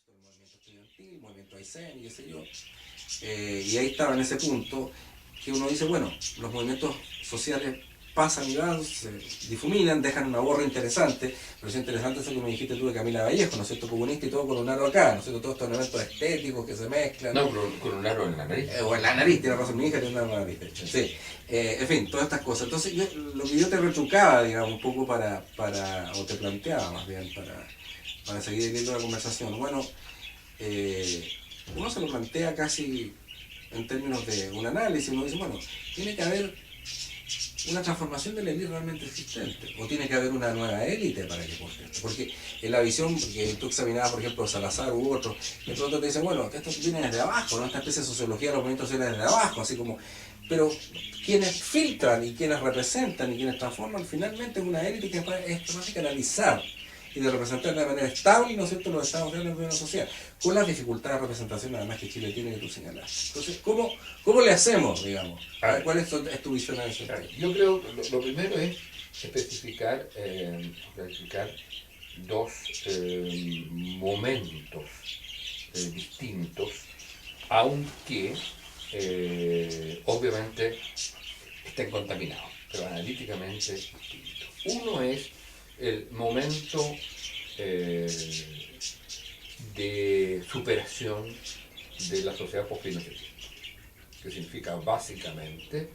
del movimiento estudiantil, movimiento Aysén y qué sé yo. Y ahí estaba en ese punto que uno dice, bueno, los movimientos sociales pasan y van, se difuminan, dejan una borra interesante, pero es interesante eso que me dijiste tú de Camila Vallejo, ¿no es cierto? Comunista y todo con un aro acá, ¿no es cierto? Todos estos elementos estéticos que se mezclan. No, con un aro en la nariz. O en la nariz, tiene razón, mi hija tiene una nariz, de hecho, sí. En fin, todas estas cosas. Entonces, lo que yo te retrucaba, digamos, un poco o te planteaba más bien, para seguir viendo la conversación. Bueno, uno se lo plantea casi en términos de un análisis, uno dice, bueno, tiene que haber una transformación de la élite realmente existente, o tiene que haber una nueva élite para que ocurra esto, porque en la visión que tú examinabas, por ejemplo, Salazar u otros, de pronto te dicen, bueno, que esto viene desde abajo, ¿no? Esta especie de sociología de los movimientos viene desde abajo, así como, pero quienes filtran y quienes representan y quienes transforman finalmente es una élite que es capaz de canalizar y de representar de manera estable, ¿no es cierto?, los estados reales de una sociedad, con las dificultades de representación además que Chile tiene que tú señalaste. Entonces, ¿cómo le hacemos, digamos? ¿Cuál es tu visión en eso? Yo creo que lo primero es especificar, clarificar dos momentos distintos, aunque obviamente estén contaminados, pero analíticamente distintos. Uno es el momento de superación de la sociedad post-financiera, que significa básicamente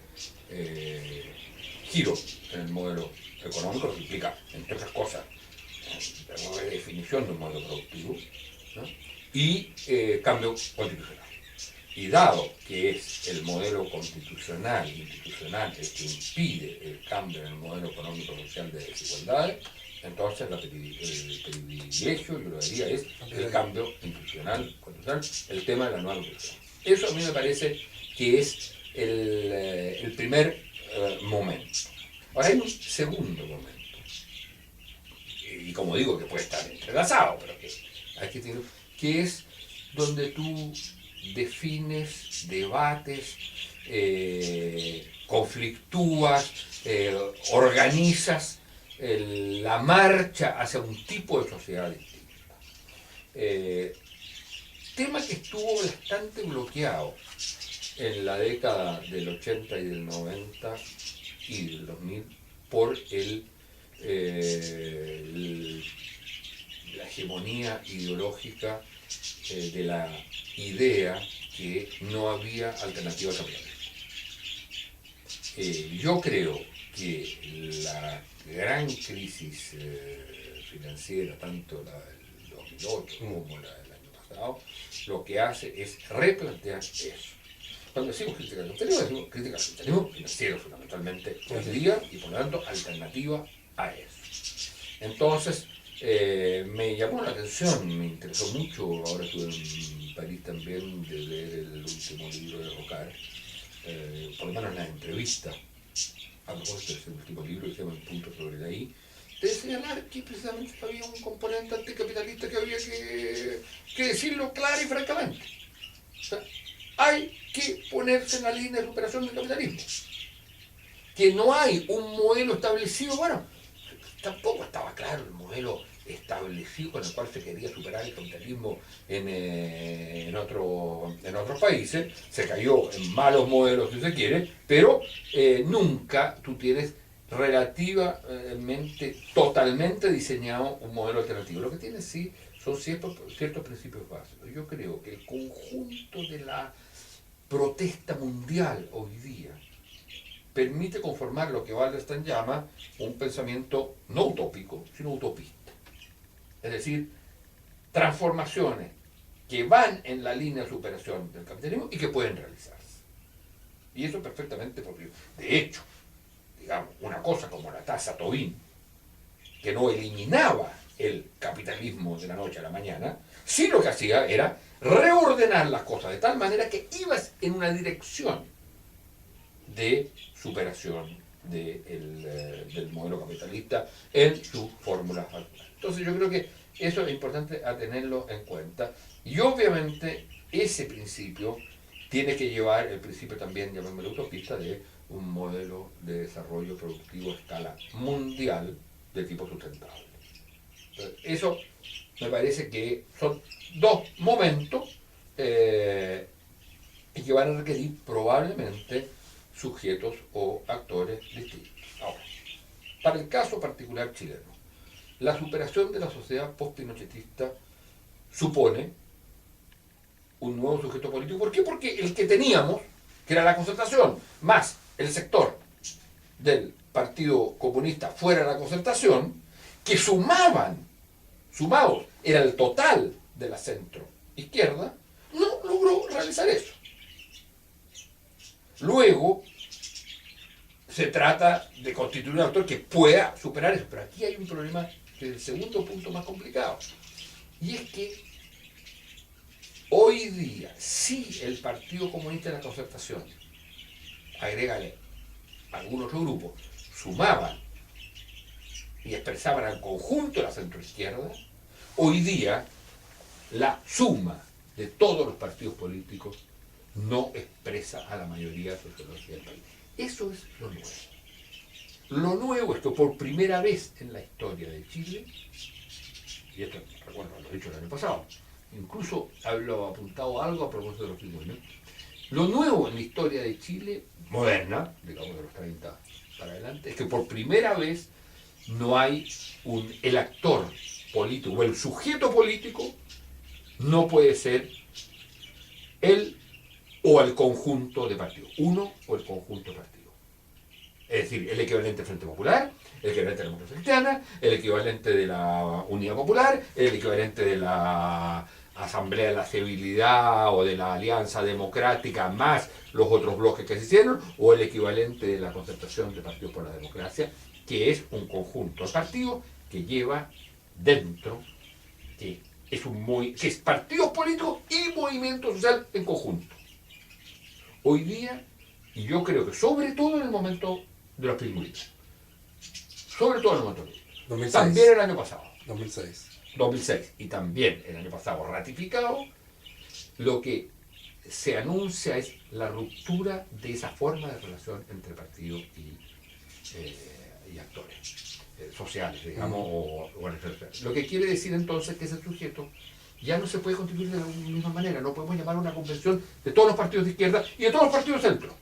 giro en el modelo económico, que implica, entre otras cosas, la redefinición de un modelo productivo, ¿no? Y cambio constitucional. Y dado que es el modelo constitucional e institucional el que impide el cambio en el modelo económico-social de desigualdades, entonces el privilegio, yo lo diría, es el cambio institucional, constitucional, el tema de la nueva constitución. Eso a mí me parece que es el primer momento. Ahora hay un segundo momento, y como digo, que puede estar entrelazado, pero que hay que tener, que es donde tú defines, debates, conflictúas, organizas la marcha hacia un tipo de sociedad distinta. Tema que estuvo bastante bloqueado en la década del 80 y del 90 y del 2000 por la hegemonía ideológica de la idea que no había alternativa capitalista. Yo creo que la gran crisis financiera, tanto la del 2008 como la del año pasado, lo que hace es replantear eso. Cuando decimos crítica al capitalismo, decimos crítica al capitalismo financiero fundamentalmente hoy día y por lo tanto alternativa a eso. Entonces, me llamó la atención, me interesó mucho, ahora estuve en París también de leer el último libro de Rocard, por lo menos la entrevista a propósito de ese último libro que se llama El punto sobre la I, de señalar que precisamente había un componente anticapitalista que había que decirlo claro y francamente. O sea, hay que ponerse en la línea de superación del capitalismo. Que no hay un modelo establecido, bueno, tampoco estaba claro el modelo establecido con el cual se quería superar el capitalismo en otros países. Se cayó en malos modelos, si se quiere, pero nunca tú tienes relativamente, totalmente diseñado un modelo alternativo. Lo que tienes sí son ciertos principios básicos. Yo creo que el conjunto de la protesta mundial hoy día permite conformar lo que Wallerstein llama un pensamiento no utópico, sino utopista. Es decir, transformaciones que van en la línea de superación del capitalismo y que pueden realizarse. Y eso es perfectamente posible. De hecho, digamos, una cosa como la tasa Tobin, que no eliminaba el capitalismo de la noche a la mañana, sí lo que hacía era reordenar las cosas de tal manera que ibas en una dirección de superación del modelo capitalista en su fórmula actual. Entonces yo creo que eso es importante a tenerlo en cuenta y obviamente ese principio tiene que llevar el principio también, llamémoslo utopista, de un modelo de desarrollo productivo a escala mundial de tipo sustentable. Eso me parece que son dos momentos y que van a requerir probablemente sujetos o actores distintos. Ahora, para el caso particular chileno, la superación de la sociedad post-pinochetista supone un nuevo sujeto político. ¿Por qué? Porque el que teníamos, que era la Concertación, más el sector del Partido Comunista fuera de la Concertación, que sumados, era el total de la centro izquierda, no logró realizar eso. Luego se trata de constituir un actor que pueda superar eso, pero aquí hay un problema que es el segundo punto más complicado, y es que hoy día, si el Partido Comunista de la Concertación, agrégale algún otro grupo, sumaban y expresaban al conjunto de la centroizquierda, hoy día la suma de todos los partidos políticos no expresa a la mayoría sociológica del país. Eso es lo nuevo. Lo nuevo es que por primera vez en la historia de Chile, y esto recuerdo lo he dicho el año pasado, incluso hablo apuntado algo a propósito de los pingüinos, lo nuevo en la historia de Chile, moderna, digamos de los 30 para adelante, es que por primera vez no hay el actor político o el sujeto político no puede ser él o el conjunto de partidos, uno o el conjunto de partidos. Es decir, el equivalente del Frente Popular, el equivalente de la Democracia Cristiana, el equivalente de la Unidad Popular, el equivalente de la Asamblea de la Civilidad o de la Alianza Democrática más los otros bloques que se hicieron, o el equivalente de la Concertación de Partidos por la Democracia, que es un conjunto de partidos que lleva dentro, que es partidos políticos y movimiento social en conjunto. Hoy día, y yo creo que sobre todo en el momento de los pingüinos, sobre todo en el momento de los pingüinos, 2006. también el año pasado, 2006, y también el año pasado ratificado, lo que se anuncia es la ruptura de esa forma de relación entre partidos y actores sociales, digamos, o lo que quiere decir entonces que ese sujeto ya no se puede constituir de la misma manera. No podemos llamar a una convención de todos los partidos de izquierda y de todos los partidos de centro.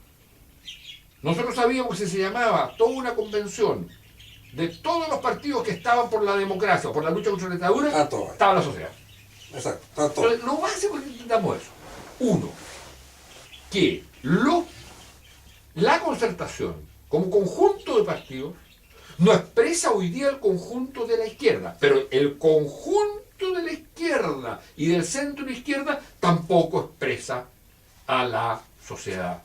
Nosotros sabíamos que si se llamaba toda una convención de todos los partidos que estaban por la democracia o por la lucha contra la dictadura, estaba la sociedad. Exacto, está todo. Entonces, lo básico es que entendamos eso. Uno, que la Concertación como conjunto de partidos no expresa hoy día el conjunto de la izquierda, pero el conjunto de la izquierda y del centro de la izquierda tampoco expresa a la sociedad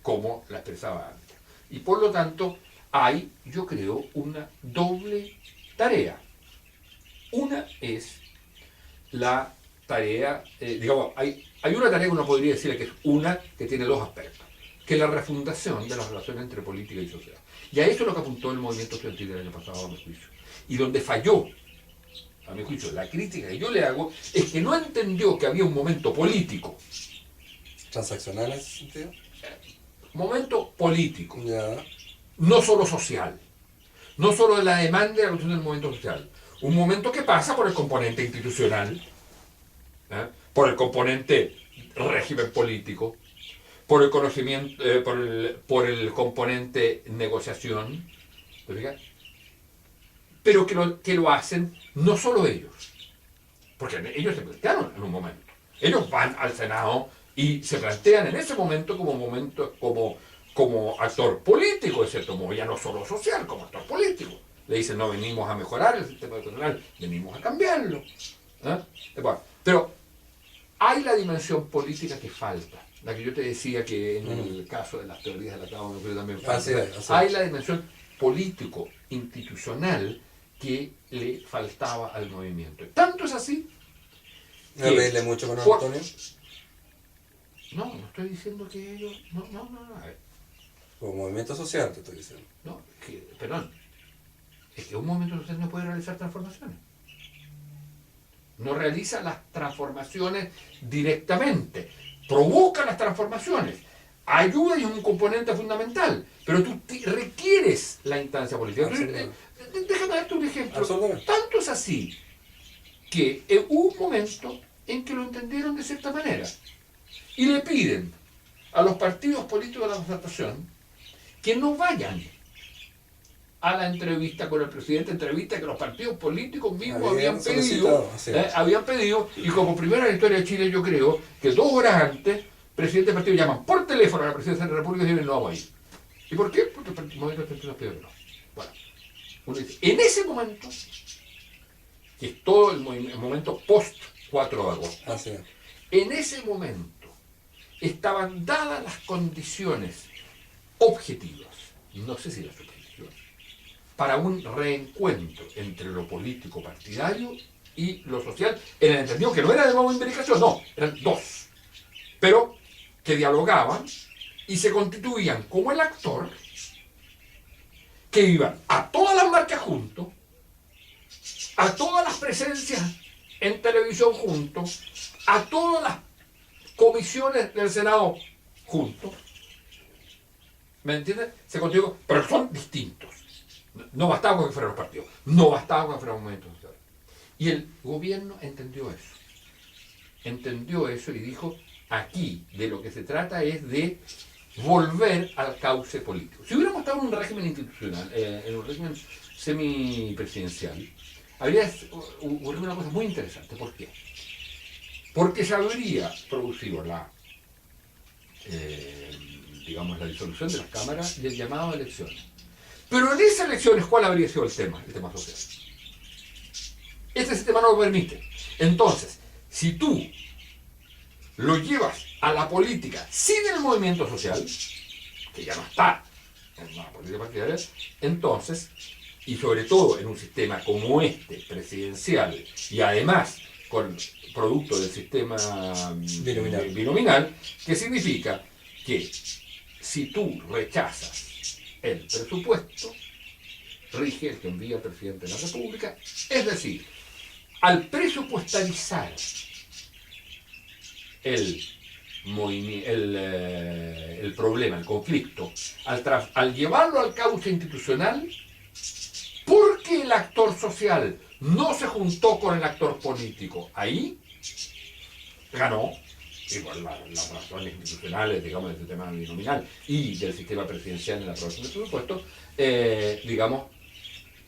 como la expresaba antes. Y por lo tanto hay, yo creo, una doble tarea. Una es la tarea, digamos, hay una tarea que uno podría decir que es una que tiene dos aspectos, que es la refundación de las relaciones entre política y sociedad. Y a eso es lo que apuntó el movimiento estudiantil del año pasado, a mi juicio. Y donde falló, a mi juicio, la crítica que yo le hago, es que no entendió que había un momento político. ¿Transaccional en ese sentido? Momento político. Ya. No solo social. No solo de la demanda y la cuestión del movimiento social. Un momento que pasa por el componente institucional, por el componente régimen político, por el conocimiento, por el componente negociación, pero que lo hacen no solo ellos, porque ellos se plantearon en un momento. Ellos van al Senado y se plantean en ese momento como actor político, de cierto modo, ya no solo social, como actor político. Le dicen, no venimos a mejorar el sistema electoral, venimos a cambiarlo. Bueno, pero hay la dimensión política que falta, la que yo te decía que en el caso de las teorías del Estado también falta. Así es. Hay la dimensión político-institucional que le faltaba al movimiento. Tanto es así ¿Me reírle mucho con Antonio? No estoy diciendo que ellos... No. A ver. Como movimiento social, te estoy diciendo. No, perdón. Es que un movimiento social no puede realizar transformaciones. No realiza las transformaciones directamente. Provoca las transformaciones. Ayuda y es un componente fundamental. Pero tú requieres la instancia política. Déjame darte darte un ejemplo. Absolutamente. Tanto es así que hubo un momento en que lo entendieron de cierta manera y le piden a los partidos políticos de la concertación que no vayan a la entrevista con el presidente, entrevista que los partidos políticos mismos habían pedido, y como primera en la historia de Chile, yo creo que 2 horas antes, el presidente del partido llaman por teléfono a la presidencia de la República y dicen no vamos a ir. ¿Y por qué? Porque el movimiento de nos pidió que no. Bueno, uno dice, en ese momento, que es todo el momento post 4 de agosto, Así es. en ese momento estaban dadas las condiciones objetivas, no sé si las subjetivas, para un reencuentro entre lo político partidario y lo social, en el entendido que no era de nuevo Ibericación, no, eran 2, pero que dialogaban y se constituían como el actor que iban a todas las marchas juntos, a todas las presencias en televisión juntos, a todas las comisiones del Senado juntos. ¿Me entiendes? Se constituyen, pero son distintos. No bastaba con que fueran los partidos, no bastaba con que fuera un movimiento social. Y el gobierno entendió eso y dijo, aquí de lo que se trata es de volver al cauce político. Si hubiéramos estado en un régimen institucional, en un régimen semipresidencial, habría ocurrido una cosa muy interesante. ¿Por qué? Porque se habría producido la disolución de las cámaras y el llamado a elecciones. Pero en esas elecciones, ¿cuál habría sido el tema? El tema social. Este sistema no lo permite. Entonces, si tú lo llevas a la política sin el movimiento social, que ya no está en la política partidaria, entonces, y sobre todo en un sistema como este, presidencial, y además con producto del sistema binominal, que significa que si tú rechazas el presupuesto, rige el que envía el presidente de la República, es decir, al presupuestarizar el problema, el conflicto, al llevarlo al cauce institucional, porque el actor social no se juntó con el actor político, ahí ganó. Y por las razones institucionales, digamos, del sistema binominal y del sistema presidencial en la aprobación del presupuesto,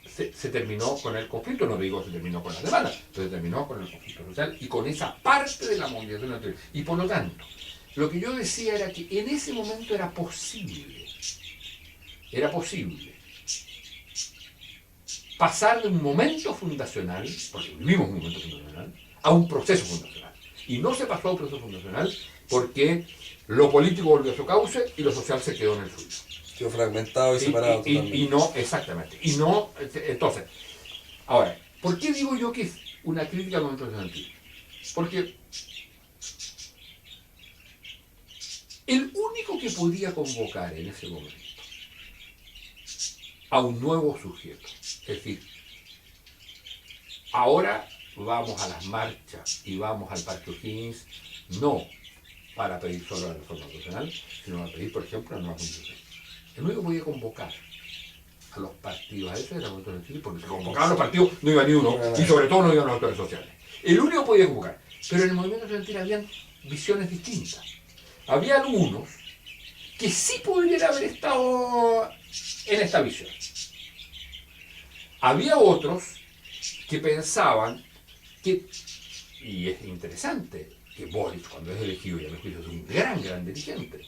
se terminó con el conflicto, no digo se terminó con la demanda, pero se terminó con el conflicto social y con esa parte de la movilización anterior. Y por lo tanto, lo que yo decía era que en ese momento era posible pasar de un momento fundacional, porque vivimos un momento fundacional, a un proceso fundacional. Y no se pasó a un proceso fundacional porque lo político volvió a su cauce y lo social se quedó en el suyo. Quedó fragmentado y separado totalmente. Y no, exactamente. Y no, entonces, ahora, ¿por qué digo yo que es una crítica al movimiento estudiantil? Porque el único que podía convocar en ese momento a un nuevo sujeto, es decir, ahora vamos a las marchas y vamos al Parque O'Higgins, no para pedir solo la reforma constitucional, sino para pedir, por ejemplo, la nueva constitución. El único que podía convocar a los partidos a eso era el movimiento estudiantil, porque si convocaban los partidos no iba ni uno, y sobre todo no iban los actores sociales. El único que podía convocar. Pero en el movimiento estudiantil habían visiones distintas. Había algunos que sí podrían haber estado en esta visión. Había otros que pensaban que, y es interesante, que Boric cuando es elegido, y a mi juicio es un gran dirigente,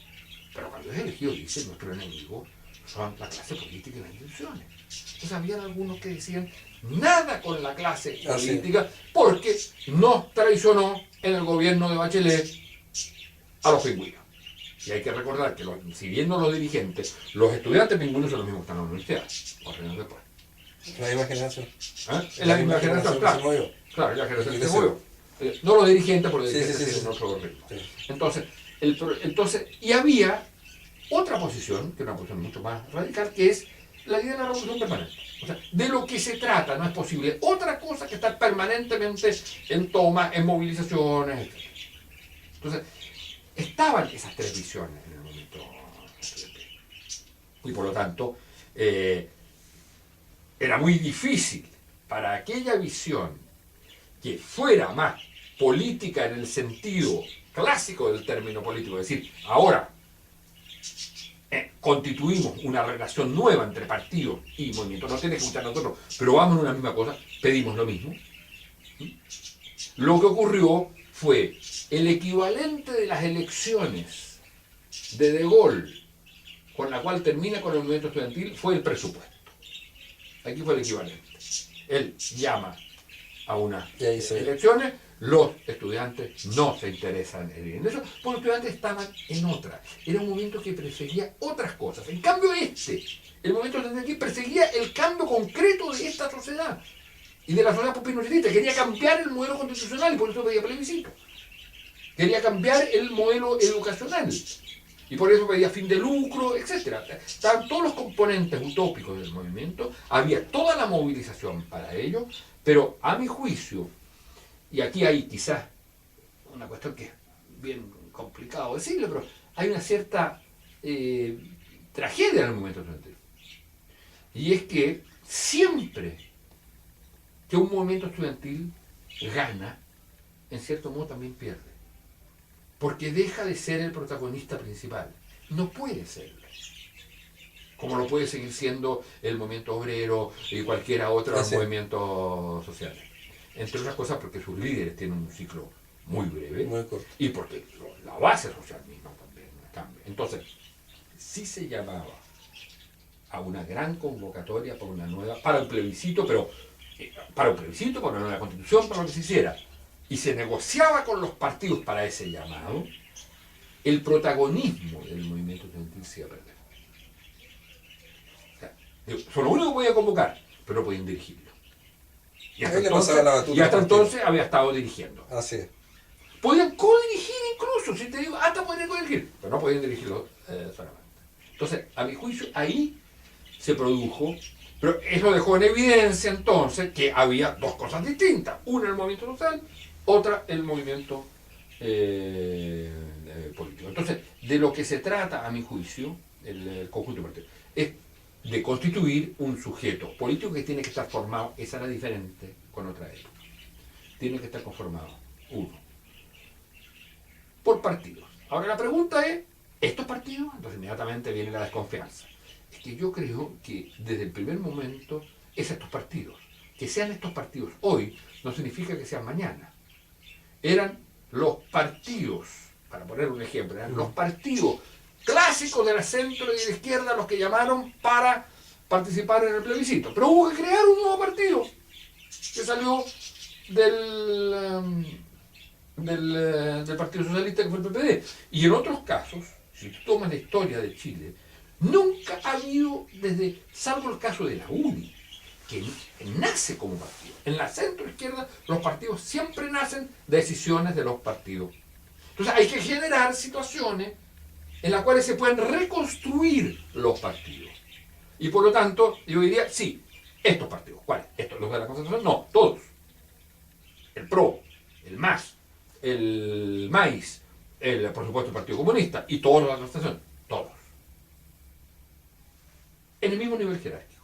pero cuando es elegido dice nuestro enemigo son la clase política y las instituciones. Entonces habían algunos que decían nada con la clase política porque nos traicionó en el gobierno de Bachelet a los pingüinos. Y hay que recordar que si bien no los dirigentes, los estudiantes pingüinos son los mismos que están en la universidad, 4 años después. La misma generación. Es la misma generación, claro. Claro, es la generación que se movió. No los dirigentes, porque los dirigentes tienen otro ritmo. Entonces, y había otra posición, que es una posición mucho más radical, que es la idea de la revolución permanente. O sea, de lo que se trata, no es posible otra cosa que estar permanentemente en toma, en movilizaciones, etc. Entonces, estaban esas 3 visiones en el momento. Y por lo tanto, era muy difícil para aquella visión que fuera más política en el sentido clásico del término político, es decir, ahora constituimos una relación nueva entre partidos y movimientos, no tiene que escuchar nosotros, pero vamos en una misma cosa, pedimos lo mismo. Lo que ocurrió fue el equivalente de las elecciones de Gaulle, con la cual termina con el movimiento estudiantil, fue el presupuesto. Aquí fue el equivalente. Él llama a unas elecciones, los estudiantes no se interesan en eso, porque los estudiantes estaban en otra. Era un movimiento que perseguía otras cosas. En cambio el movimiento estudiantil perseguía el cambio concreto de esta sociedad y de la sociedad popinocetista. Quería cambiar el modelo constitucional y por eso pedía plebiscito. Quería cambiar el modelo educacional y por eso pedía fin de lucro, etc. Estaban todos los componentes utópicos del movimiento, había toda la movilización para ello, pero a mi juicio, y aquí hay quizás una cuestión que es bien complicado decirlo, pero hay una cierta tragedia en el movimiento estudiantil. Y es que siempre que un movimiento estudiantil gana, en cierto modo también pierde. Porque deja de ser el protagonista principal. No puede serlo. Como lo puede seguir siendo el movimiento obrero y cualquier otro movimiento social. Entre otras cosas porque sus líderes tienen un ciclo muy breve, muy corto, y porque la base social misma también cambia. Entonces, sí se llamaba a una gran convocatoria para un plebiscito, pero para un plebiscito, para una nueva constitución, para lo que se hiciera, y se negociaba con los partidos para ese llamado, el protagonismo del movimiento estudiantil se iba a perder. O sea, son los únicos que podían convocar, pero no podían dirigirlo. Y hasta entonces había estado dirigiendo. Así es. Podían codirigir incluso, si te digo, hasta podían codirigir, pero no podían dirigirlo solamente. Entonces, a mi juicio, ahí se produjo, pero eso dejó en evidencia entonces que había dos cosas distintas. Una el movimiento social, otra el movimiento político. Entonces, de lo que se trata, a mi juicio, el conjunto de partidos, es de constituir un sujeto político que tiene que estar formado, esa era diferente con otra época, tiene que estar conformado, uno, por partidos. Ahora la pregunta es, ¿estos partidos? Entonces inmediatamente viene la desconfianza. Es que yo creo que desde el primer momento es estos partidos. Que sean estos partidos hoy no significa que sean mañana. Eran los partidos, para poner un ejemplo, eran los partidos clásicos de la centro y de la izquierda los que llamaron para participar en el plebiscito. Pero hubo que crear un nuevo partido que salió del Partido Socialista, que fue el PPD. Y en otros casos, si tú tomas la historia de Chile, nunca ha habido, salvo el caso de la UDI, que nace como partido. En la centro izquierda los partidos siempre nacen de decisiones de los partidos. Entonces hay que generar situaciones en las cuales se pueden reconstruir los partidos. Y por lo tanto, yo diría, sí, estos partidos. ¿Cuáles? ¿Estos, los de la Concertación? No, todos. El PRO, el MAS, el MAIS, por supuesto el Partido Comunista y todos los de la Concertación. Todos. En el mismo nivel jerárquico.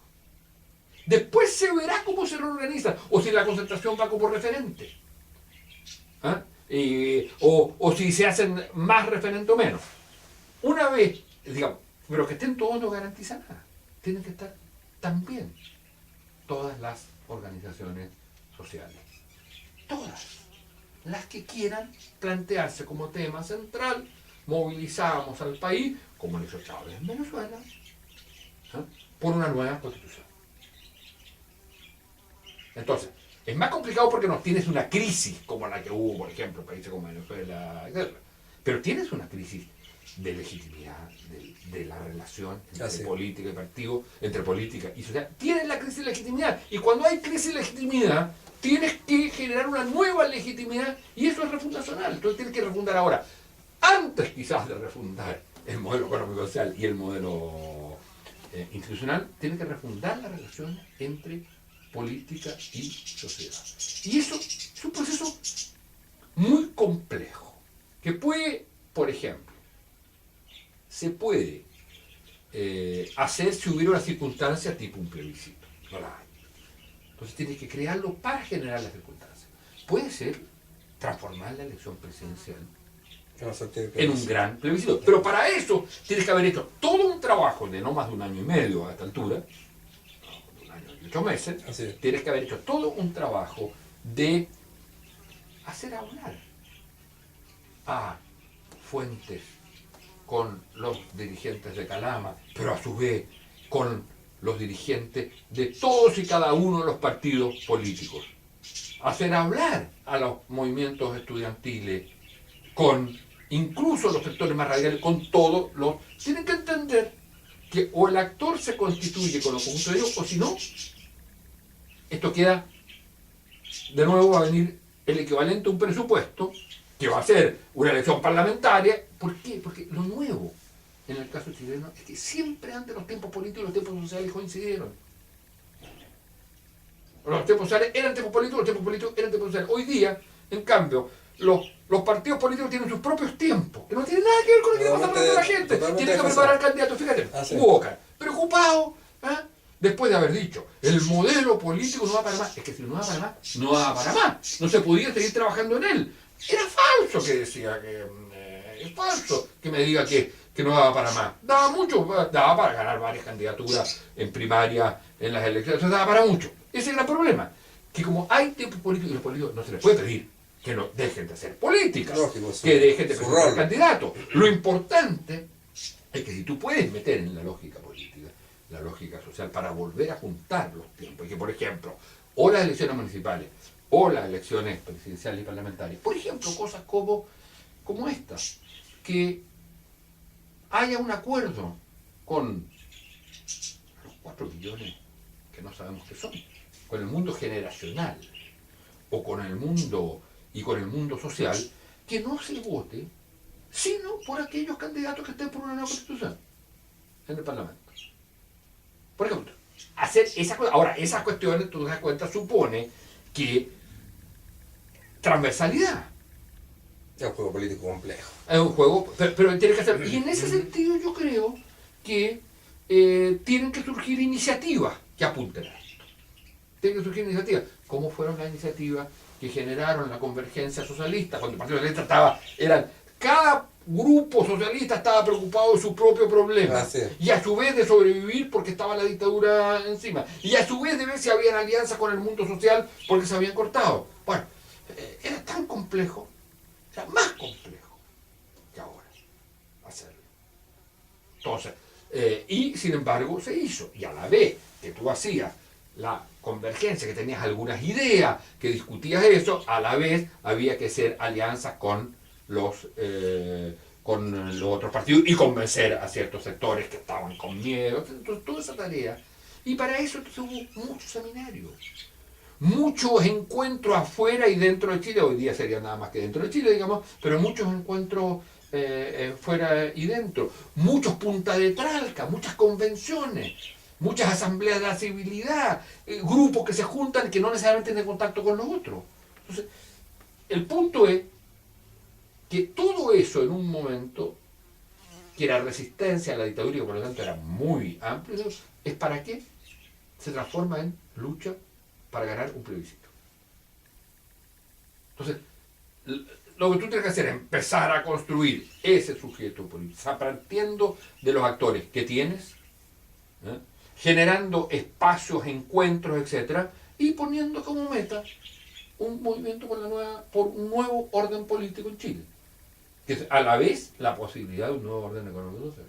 Después se verá cómo se reorganiza, o si la Concertación va como referente. ¿Ah? O si se hacen más referente o menos. Una vez, digamos, pero que estén todos no garantiza nada. Tienen que estar también todas las organizaciones sociales. Todas. Las que quieran plantearse como tema central, movilizamos al país, como lo hizo Chávez en Venezuela, ¿ah? Por una nueva constitución. Entonces, es más complicado porque no tienes una crisis como la que hubo, por ejemplo, en países como Venezuela, etc. Pero tienes una crisis de legitimidad, de la relación entre política y partido, entre política y sociedad. Tienes la crisis de legitimidad. Y cuando hay crisis de legitimidad, tienes que generar una nueva legitimidad y eso es refundacional. Entonces tienes que refundar ahora. Antes quizás de refundar el modelo económico social y el modelo institucional, tienes que refundar la relación entre política y sociedad. Y eso es un proceso muy complejo, que puede, por ejemplo, se puede hacer si hubiera una circunstancia tipo un plebiscito. no las hay. Entonces tienes que crearlo para generar las circunstancias. Puede ser transformar la elección presidencial en un gran plebiscito. Pero para eso tienes que haber hecho todo un trabajo de no más de 1 año y medio a esta altura, de 1 año y 8 meses, tienes que haber hecho todo un trabajo de hacer hablar a Fuentes con los dirigentes de Calama, pero a su vez con los dirigentes de todos y cada uno de los partidos políticos. Hacer hablar a los movimientos estudiantiles, con incluso los sectores más radicales, con todos los... Tienen que entender que o el actor se constituye con los conjuntos de ellos, o si no, esto queda, de nuevo va a venir el equivalente a un presupuesto, que va a ser una elección parlamentaria. ¿Por qué? Porque lo nuevo, en el caso chileno, es que siempre antes los tiempos políticos y los tiempos sociales coincidieron. Los tiempos sociales eran tiempos políticos, los tiempos políticos eran tiempos sociales. Hoy día, en cambio, los partidos políticos tienen sus propios tiempos, que no tienen nada que ver con lo que está pasando con la gente. Tienen que preparar candidatos. Fíjate, Boca, preocupado, después de haber dicho, el modelo político no va para más. Es que si no va para más, no va para más. No se podía seguir trabajando en él. Era falso que decía que... es falso que me diga que no daba para más. Daba mucho, daba para ganar varias candidaturas en primaria, en las elecciones, entonces daba para mucho. Ese era el problema, que como hay tiempos políticos y los políticos no se les puede pedir que no dejen de hacer política, que dejen de presentar candidatos. Lo importante es que si tú puedes meter en la lógica política, la lógica social, para volver a juntar los tiempos, y que por ejemplo, o las elecciones municipales, o las elecciones presidenciales y parlamentarias, por ejemplo, cosas como estas, que haya un acuerdo con los 4 millones que no sabemos qué son, con el mundo generacional o con el mundo social, que no se vote sino por aquellos candidatos que estén por una nueva constitución en el Parlamento. Por ejemplo, hacer esa cosa. Ahora, esas cuestiones, tú te das cuenta, supone que transversalidad. Es un juego político complejo. Es un juego, pero tiene que hacer. Y en ese sentido yo creo que tienen que surgir iniciativas que apunten a esto. Tienen que surgir iniciativas. ¿Cómo fueron las iniciativas que generaron la convergencia socialista? Cuando el Partido Socialista cada grupo socialista estaba preocupado de su propio problema. Y a su vez de sobrevivir porque estaba la dictadura encima. Y a su vez de ver si había alianzas con el mundo social porque se habían cortado. Bueno, era tan complejo. Era más complejo que ahora hacerlo. Entonces, y sin embargo se hizo. Y a la vez que tú hacías la convergencia, que tenías algunas ideas, que discutías eso, a la vez había que hacer alianzas con los otros partidos y convencer a ciertos sectores que estaban con miedo. Entonces, toda esa tarea. Y para eso entonces, hubo muchos seminarios. Muchos encuentros afuera y dentro de Chile, hoy día sería nada más que dentro de Chile, digamos, pero muchos encuentros fuera y dentro, muchos punta de tralca, muchas convenciones, muchas asambleas de la civilidad, grupos que se juntan que no necesariamente tienen contacto con los otros. Entonces, el punto es que todo eso en un momento, que era resistencia a la dictadura y que por lo tanto era muy amplio, ¿es para qué? Se transforma en lucha para ganar un plebiscito. Entonces, lo que tú tienes que hacer es empezar a construir ese sujeto político, partiendo de los actores que tienes, generando espacios, encuentros, etcétera, y poniendo como meta un movimiento por un nuevo orden político en Chile, que es a la vez la posibilidad de un nuevo orden económico social.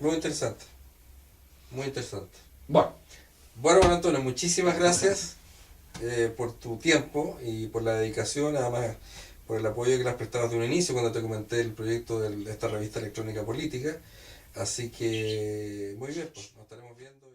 Muy interesante. Muy interesante. Bueno, Juan Antonio, muchísimas gracias por tu tiempo y por la dedicación, además por el apoyo que le has prestado desde un inicio cuando te comenté el proyecto de esta revista electrónica política. Así que, muy bien, pues nos estaremos viendo.